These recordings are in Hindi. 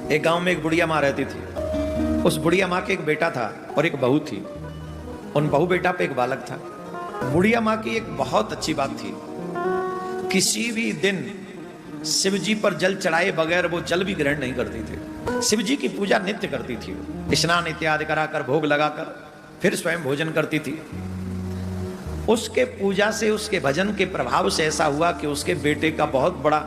एक गांव में एक बुढ़िया माँ रहती थी। उस बुढ़िया माँ के एक बेटा था और एक बहू थी। उन बहू बेटा पे एक बालक था। बुढ़िया माँ की एक बहुत अच्छी बात थी, किसी भी दिन शिव जी पर जल चढ़ाए बगैर वो जल भी ग्रहण नहीं करती थी। शिव जी की पूजा नित्य करती थी, स्नान इत्यादि कराकर भोग लगाकर फिर स्वयं भोजन करती थी। उसके पूजा से, उसके भजन के प्रभाव से ऐसा हुआ कि उसके बेटे का बहुत बड़ा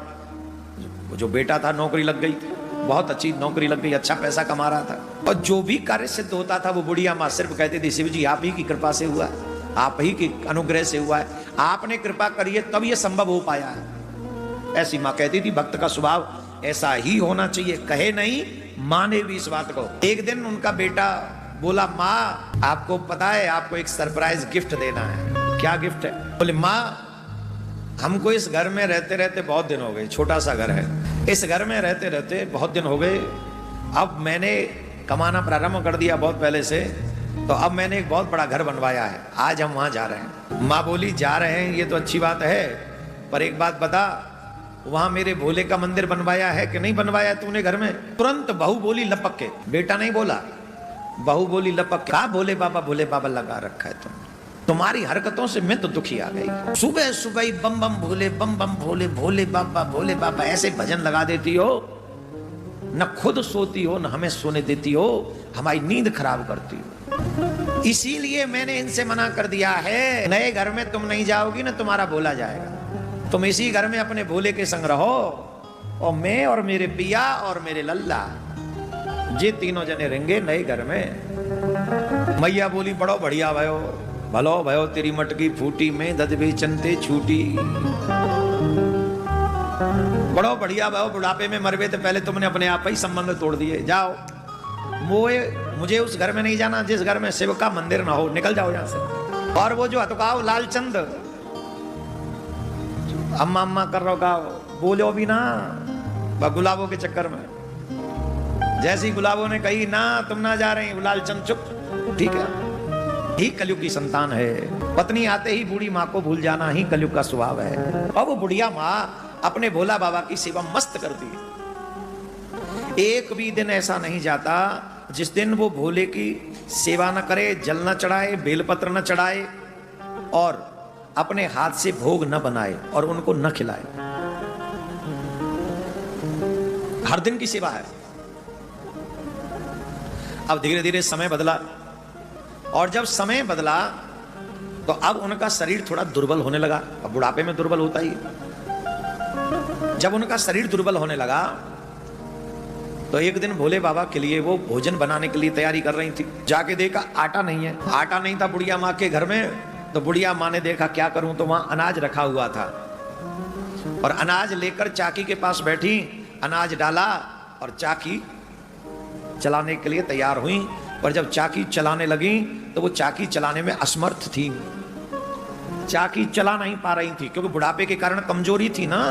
जो बेटा था नौकरी लग गई थी, बहुत अच्छी नौकरी लग गई, अच्छा पैसा कमा रहा था। और जो भी कार्य सिद्ध होता था वो बुढ़िया माँ सिर्फ कहती थी, शिव जी आप ही की कृपा से हुआ है, आप ही के अनुग्रह से हुआ है, आपने कृपा करी है तब ये संभव हो पाया है। ऐसी माँ कहती थी। भक्त का स्वभाव ऐसा ही होना चाहिए, कहे नहीं माने भी इस बात को। एक दिन उनका बेटा बोला, माँ आपको पता है आपको एक सरप्राइज गिफ्ट देना है। क्या गिफ्ट है? बोले माँ हमको इस घर में रहते रहते बहुत दिन हो गए, छोटा सा घर है, इस घर में रहते रहते बहुत दिन हो गए। अब मैंने कमाना प्रारंभ कर दिया बहुत पहले से, तो अब मैंने एक बहुत बड़ा घर बनवाया है, आज हम वहां जा रहे हैं। माँ बोली जा रहे हैं ये तो अच्छी बात है, पर एक बात बता, वहां मेरे भोले का मंदिर बनवाया है कि नहीं बनवाया तूने घर में? तुरंत बहू बोली लपक के, बेटा नहीं बोला, बहू बोली लपक के, कहा भोले बाबा लगा रखा है तुम्हारी हरकतों से मैं तो दुखी आ गई। सुबह सुबह ही बम बम भोले भोले बाबा ऐसे भजन लगा देती हो, न खुद सोती हो न हमें सोने देती हो, हमारी नींद खराब करती हो। इसीलिए मैंने इनसे मना कर दिया है, नए घर में तुम नहीं जाओगी ना तुम्हारा भोला जाएगा, तुम इसी घर में अपने भोले के संग रहो, और मैं और मेरे पिया और मेरे लल्ला ये तीनों जने रहेंगे नए घर में। मैया बोली बड़ो बढ़िया भयो, भलो भयो तेरी मटकी फूटी में दद बेचनते छूटी। बड़ो बढ़िया भयो, बुढ़ापे में मरवे तो पहले तुमने अपने आप ही संबंध तोड़ दिए, जाओ मुझे उस घर में नहीं जाना जिस घर में शिव का मंदिर ना हो, निकल जाओ यहां से। और वो जो हतकाओ लालचंद अम्मा अम्मा कर रहा गाओ, बोलो भी ना गुलाबों के चक्कर में। जैसी गुलाबों ने कही ना तुम ना जा रही, लालचंद चुप, ठीक है, ही कलयुग की संतान है। पत्नी आते ही बूढ़ी माँ को भूल जाना ही कलयुग का स्वभाव है। और वो बुढ़िया माँ अपने भोला बाबा की सेवा मस्त करती है। एक भी दिन ऐसा नहीं जाता जिस दिन वो भोले की सेवा न करे, जल न चढ़ाए, बेलपत्र न चढ़ाए और अपने हाथ से भोग न बनाए और उनको न खिलाए। हर दिन की सेवा है। अब धीरे धीरे समय बदला, और जब समय बदला तो अब उनका शरीर थोड़ा दुर्बल होने लगा। अब बुढ़ापे में दुर्बल होता ही। जब उनका शरीर दुर्बल होने लगा तो एक दिन भोले बाबा के लिए वो भोजन बनाने के लिए तैयारी कर रही थी। जाके देखा आटा नहीं है, आटा नहीं था बुढ़िया माँ के घर में। तो बुढ़िया माँ ने देखा क्या करूं, तो वहां अनाज रखा हुआ था और अनाज लेकर चाकी के पास बैठी, अनाज डाला और चाकी चलाने के लिए तैयार हुई। पर जब चाकी चलाने लगी तो वो चाकी चलाने में असमर्थ थी, चाकी चला नहीं पा रही थी क्योंकि बुढ़ापे के कारण कमजोरी थी ना,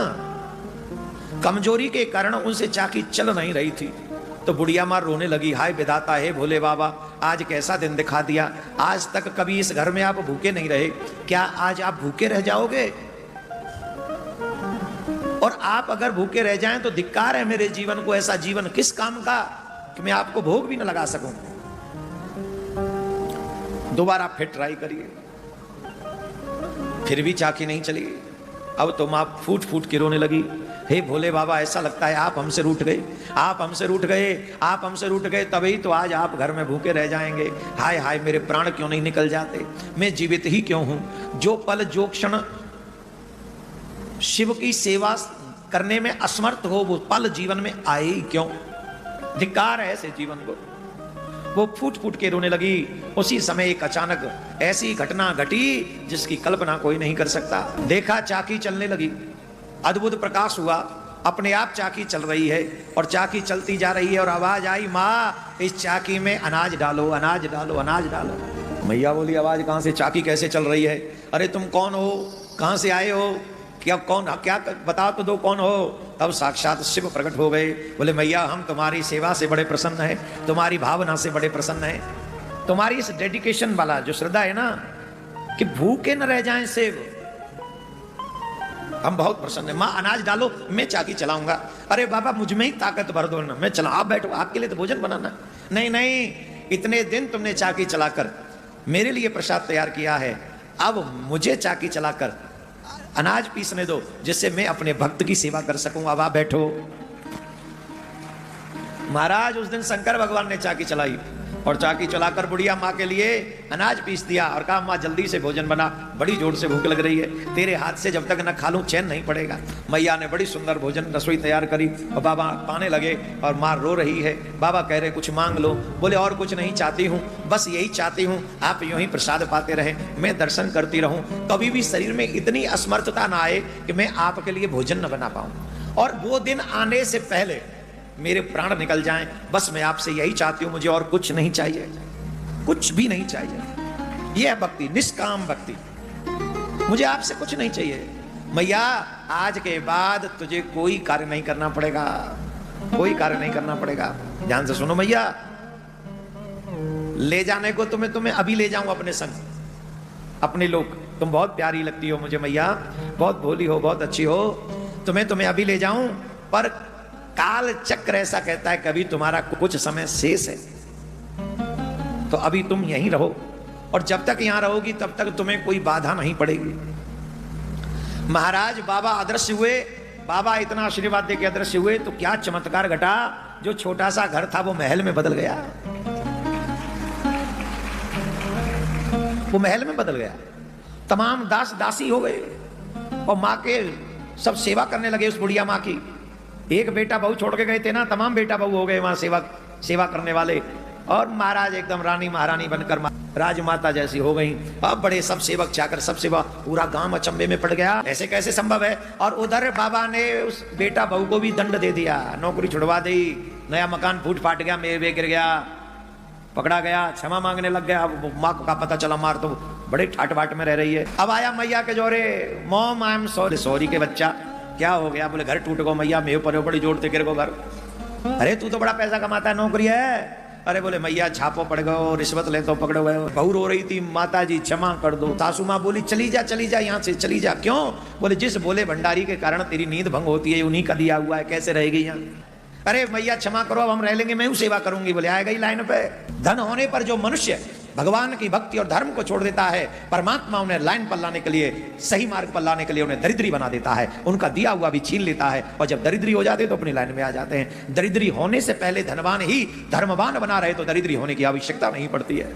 कमजोरी के कारण उनसे चाकी चल नहीं रही थी। तो बुढ़िया माँ रोने लगी, हाय विधाता है भोले बाबा, आज कैसा दिन दिखा दिया, आज तक कभी इस घर में आप भूखे नहीं रहे, क्या आज आप भूखे रह जाओगे? और आप अगर भूखे रह जाएं तो धिक्कार है मेरे जीवन को, ऐसा जीवन किस काम का कि मैं आपको भोग भी न लगा सकूं। दोबारा फिर ट्राई करिए, फिर भी चाकी नहीं चली। अब तो मां फूट फूट के रोने लगी, हे भोले बाबा ऐसा लगता है आप हमसे रूठ गए, आप हमसे रूठ गए, आप हमसे रूठ गए, तभी तो आज आप घर में भूखे रह जाएंगे। हाय हाय मेरे प्राण क्यों नहीं निकल जाते, मैं जीवित ही क्यों हूं? जो पल जो क्षण शिव की सेवा करने में असमर्थ हो वो पल जीवन में आए ही क्यों? धिक्कार है ऐसे जीवन को। वो फूट फूट के रोने लगी। उसी समय एक अचानक ऐसी घटना घटी जिसकी कल्पना कोई नहीं कर सकता। देखा चाकी चलने लगी, अद्भुत प्रकाश हुआ, अपने आप चाकी चल रही है और चाकी चलती जा रही है और आवाज आई, माँ इस चाकी में अनाज डालो, अनाज डालो, अनाज डालो। मैया बोली आवाज कहां से, चाकी कैसे चल रही है? अरे तुम कौन हो, कहां से आए हो, क्या कौन, क्या बताओ तो दो कौन हो? तब साक्षात शिव प्रकट हो गए। बोले मैया हम तुम्हारी सेवा से बड़े प्रसन्न हैं, तुम्हारी भावना से बड़े प्रसन्न हैं, तुम्हारी इस डेडिकेशन वाला जो श्रद्धा है ना कि भूखे न रह जाएं शिव, हम बहुत प्रसन्न है। माँ अनाज डालो, मैं चाकी चलाऊंगा। अरे बाबा मुझ में ही ताकत भर दो ना, मैं चला। आप बैठो, आपके लिए तो भोजन बनाना। नहीं नहीं, इतने दिन तुमने चाकी चलाकर मेरे लिए प्रसाद तैयार किया है, अब मुझे चाकी चलाकर अनाज पीसने दो, जिससे मैं अपने भक्त की सेवा कर सकूं। अब आप बैठो। महाराज उस दिन शंकर भगवान ने चाकी चलाई और चाकी चलाकर बुढ़िया माँ के लिए अनाज पीस दिया और कहा माँ जल्दी से भोजन बना, बड़ी जोर से भूख लग रही है, तेरे हाथ से जब तक न खा लूं चैन नहीं पड़ेगा। मैया ने बड़ी सुंदर भोजन रसोई तैयार करी और बाबा पाने लगे और माँ रो रही है। बाबा कह रहे कुछ मांग लो। बोले और कुछ नहीं चाहती हूँ, बस यही चाहती हूँ आप यूं ही प्रसाद पाते रहे, मैं दर्शन करती रहूं, कभी भी शरीर में इतनी असमर्थता ना आए कि मैं आपके लिए भोजन न बना पाऊं, और वो दिन आने से पहले मेरे प्राण निकल जाएं, बस मैं आपसे यही चाहती हूं, मुझे और कुछ नहीं चाहिए, कुछ भी नहीं चाहिए। यह भक्ति, निष्काम भक्ति, मुझे आपसे कुछ नहीं चाहिए। मैया आज के बाद तुझे कोई कार्य नहीं करना पड़ेगा, कोई कार्य नहीं करना पड़ेगा। ध्यान से सुनो मैया, ले जाने को तुम्हें अभी ले जाऊं अपने संग, अपने लोग। तुम बहुत प्यारी लगती हो मुझे मैया, बहुत भोली हो, बहुत अच्छी हो, तुम्हें अभी ले जाऊं, पर काल चक्र ऐसा कहता है कभी तुम्हारा कुछ समय शेष है, तो अभी तुम यहीं रहो, और जब तक यहां रहोगी तब तक तुम्हें कोई बाधा नहीं पड़ेगी। महाराज बाबा अदृश्य हुए, बाबा इतना आशीर्वाद देके अदृश्य हुए तो क्या चमत्कार घटा, जो छोटा सा घर था वो महल में बदल गया, वो महल में बदल गया। तमाम दास दासी हो गए और माँ के सब सेवा करने लगे उस बुढ़िया माँ की। एक बेटा बहू छोड़ के गए थे ना, तमाम बेटा बहू हो गए वहां सेवा करने वाले, और महाराज एकदम रानी महारानी बनकर राजमाता जैसी हो गई। अब बड़े सब सेवक चाकर सब सेवा, पूरा गांव अचंभे में पड़ गया, ऐसे कैसे संभव है। और उधर बाबा ने उस बेटा बहू को भी दंड दे दिया, नौकरी छुड़वा दी, नया मकान फूट फाट गया, मेवे गिर गया, पकड़ा गया, क्षमा मांगने लग गया। माँ का पता चला मार तो बड़े ठाट बाट में रह रही है। अब आया मैया के जोरे, mom I am sorry. Sorry के बच्चा क्या हो गया? बोले घर टूट गो मैया, मेरे पर बड़ी जोड़ते गिर गो घर। अरे तू तो बड़ा पैसा कमाता है, नौकरी है। अरे बोले मैया छापो पड़ गयो, रिश्वत ले तो पकड़ो गए। बहू रो रही थी, माता जी क्षमा कर दो। सासू माँ बोली चली जा यहाँ से चली जा। क्यों? बोले जिस बोले भंडारी के कारण तेरी नींद भंग होती है, उन्हीं का दिया हुआ है, कैसे रहेगी यहाँ। अरे मैया क्षमा करो, अब हम रह लेंगे, मैं सेवा करूंगी। बोले आएगा ही लाइन पे। धन होने पर जो मनुष्य भगवान की भक्ति और धर्म को छोड़ देता है, परमात्मा उन्हें लाइन पर लाने के लिए, सही मार्ग पर लाने के लिए उन्हें दरिद्री बना देता है, उनका दिया हुआ भी छीन लेता है, और जब दरिद्री हो जाते तो अपनी लाइन में आ जाते हैं। दरिद्री होने से पहले धनवान ही धर्मवान बना रहे तो दरिद्री होने की आवश्यकता नहीं पड़ती है।